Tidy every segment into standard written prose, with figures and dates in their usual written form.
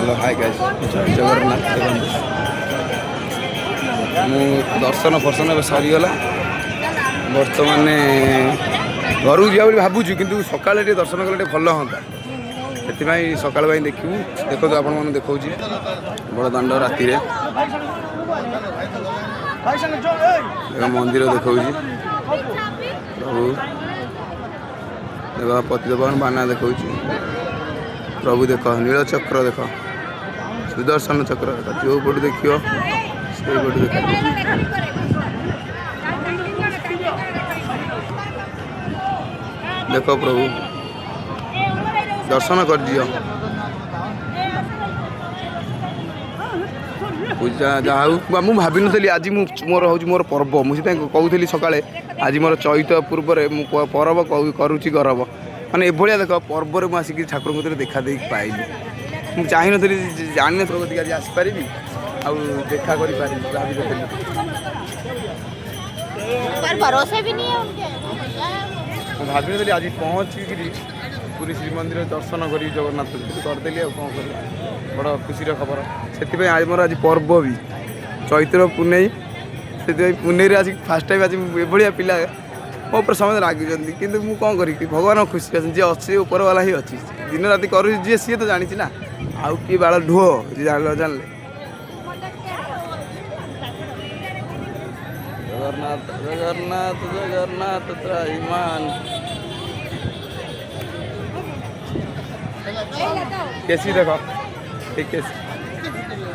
Hello hi guys जय जगन्नाथ देखନ୍ତୁ ମୁଁ ଦର୍ଶନ ଫର୍ଶନ ଏବେ ସରିଗଲା ବର୍ତ୍ତମାନ ଘରକୁ ଯିବା ବୋଲି ଭାବୁଛୁ କିନ୍ତୁ ସକାଳେ ଟିକେ ଦର୍ଶନ କଲେ ଟିକେ ଭଲ ହୁଅନ୍ତା ସେଥିପାଇଁ ସକାଳ ପାଇଁ ଦେଖିବୁ ଦେଖନ୍ତୁ ଆପଣମାନଙ୍କୁ ଦେଖାଉଛି ବଡ଼ ଦାଣ୍ଡ ରାତିରେ ମନ୍ଦିର ଦେଖାଉଛି ପ୍ରଭୁ ଦେଖ ପତିତପାବନ ବାନା ଦେଖାଉଛି प्रभु देख नीलचक्र देख सुदर्शन चक्र देख जो पटू देख से पटू देख देख प्रभु दर्शन कर दियो पूजा जहाँ मुझे भावी नी आज मोर हूँ मोर पर्व मुझे कहूली सका आज मोर चैत पूर्व पर्व करुच्ची गौरव माने एभलिया देख पर्व में आसिक ठाकुर कतिरे देखा दे पाइली मुझे चाह नी जानी प्रगति आज आसपारि आउ देखा कर भाभी नी आज पहुँचिक पूरी श्रीमंदिर दर्शन कर जगन्नाथ करदेली कौन कर बड़ खुशी खबर से आज मोर आज पर्व भी चैत्र पुनई से पुनई आज फास्ट टाइम आज एभलिया पिला मो पर समझ लगे कि कौन करी भगवान खुशी अच्छे जी अच्छे ऊपर वाला ही अच्छी दिन राति कर जी सी तो जानी ना आउ कि बाड़ ढुओ जी जान जानले जगन्नाथ जगन्नाथ जगन्नाथ त्राहिमाम केसी देखो ठीक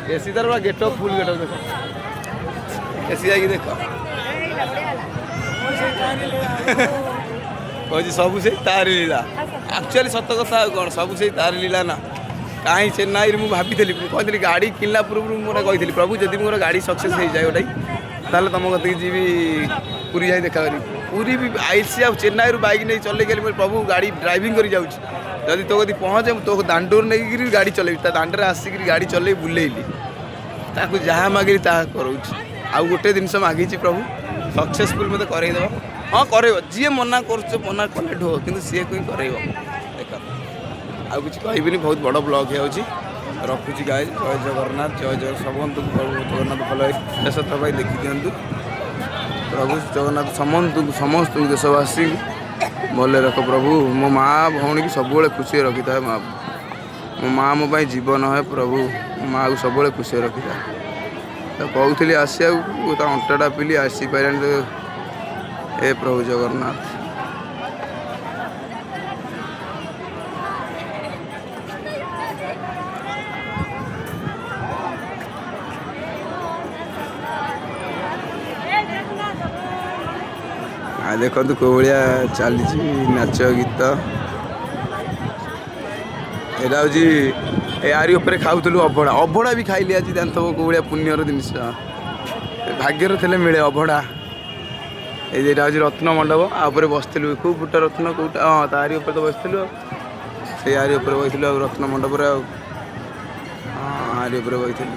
केसी तार get up full get up देखो केसी आई देखो कही सब से तार लीला एक्चुअली सत कथा कौन सब से तार लीला ना कहीं चेन्नई मुझे भाभी कहती गाड़ी किनला पूर्व मोर कही प्रभु जब मोर गाड़ी सक्सेस हो जाए गोटे ताले तुम कत जी पूरी जाए देखा करी पूरी भी आईसी आ चेन्नई बैक नहीं चल गली प्रभु गाड़ी ड्राइविंग कर जाऊँगी जदि तो कदी पहुँचे तो दांडूर नहीं गाड़ी चल दांडे आसिक गाड़ी चल बुलेली ताकू जहाँ मागिली ता कराऊँ आउ गोटे जिन मागी प्रभु सक्सेसफुल मत करदेव हाँ कर जी मना कर मना कले ढो कि सी कोई कर देख आउ कि कहबी बहुत बड़ ब्लॉग हो रखुची गाय जय जगन्नाथ जय जय सब जगन्नाथ भल शेष थर देखी दिंतु प्रभु जगन्नाथ समस्त देशवासी भले रख प्रभु मो माँ भौणी की सब खुशी रखी था माँ मो माँ मो जीवन है प्रभु मो माँ को सब खुशी रखी था तो कहूली आसिया अंटाटा पिली आसी पारा ए प्रभु जगन्नाथ देखो कौ भाया चली नाच गीत यहाँ हूँ यारी उपर खाऊलु अभड़ा अभड़ा भी खाइली आज जानते कौ भाया पुण्यर जिनस भाग्यर थे मिले अभड़ा ये हूँ रत्न मंडप आपर बसलु खूब फुटा रत्न कौटा हाँ तारी उपर तो बसलु से यारी उपर बसलु रत्न मंडप हाँ यारी उपर बसलु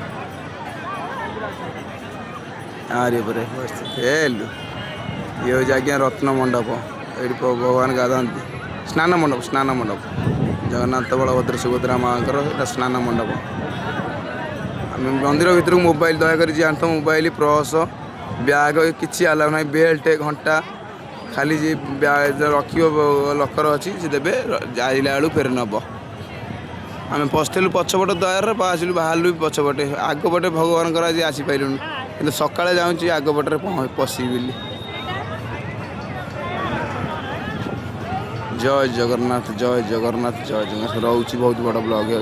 यारी उपर बसलु ये हूँ आज्ञा रत्न मंडप ये भगवान गाधाती स्नान मंडप जगन्नाथ बलभद्र सुभद्रा माँ स्नान मंडप आम मंदिर भर मोबाइल दयाकर जानते मोबाइल पर्स ब्याग किसी आलाउ ना बेल्ट घंटा खाली जी रख लकर अच्छी से देवे जाइला बेलू फेर नब आम पशलु पछपट द्वार आसलु बाहर पछपटे आगपटे भगवान आज आसीपारूँ कि सका जाऊँ आगपटे पशि जय जगन्नाथ जय जगन्नाथ जय जगन्नाथ रोचे बहुत बड़ा ब्लॉग है।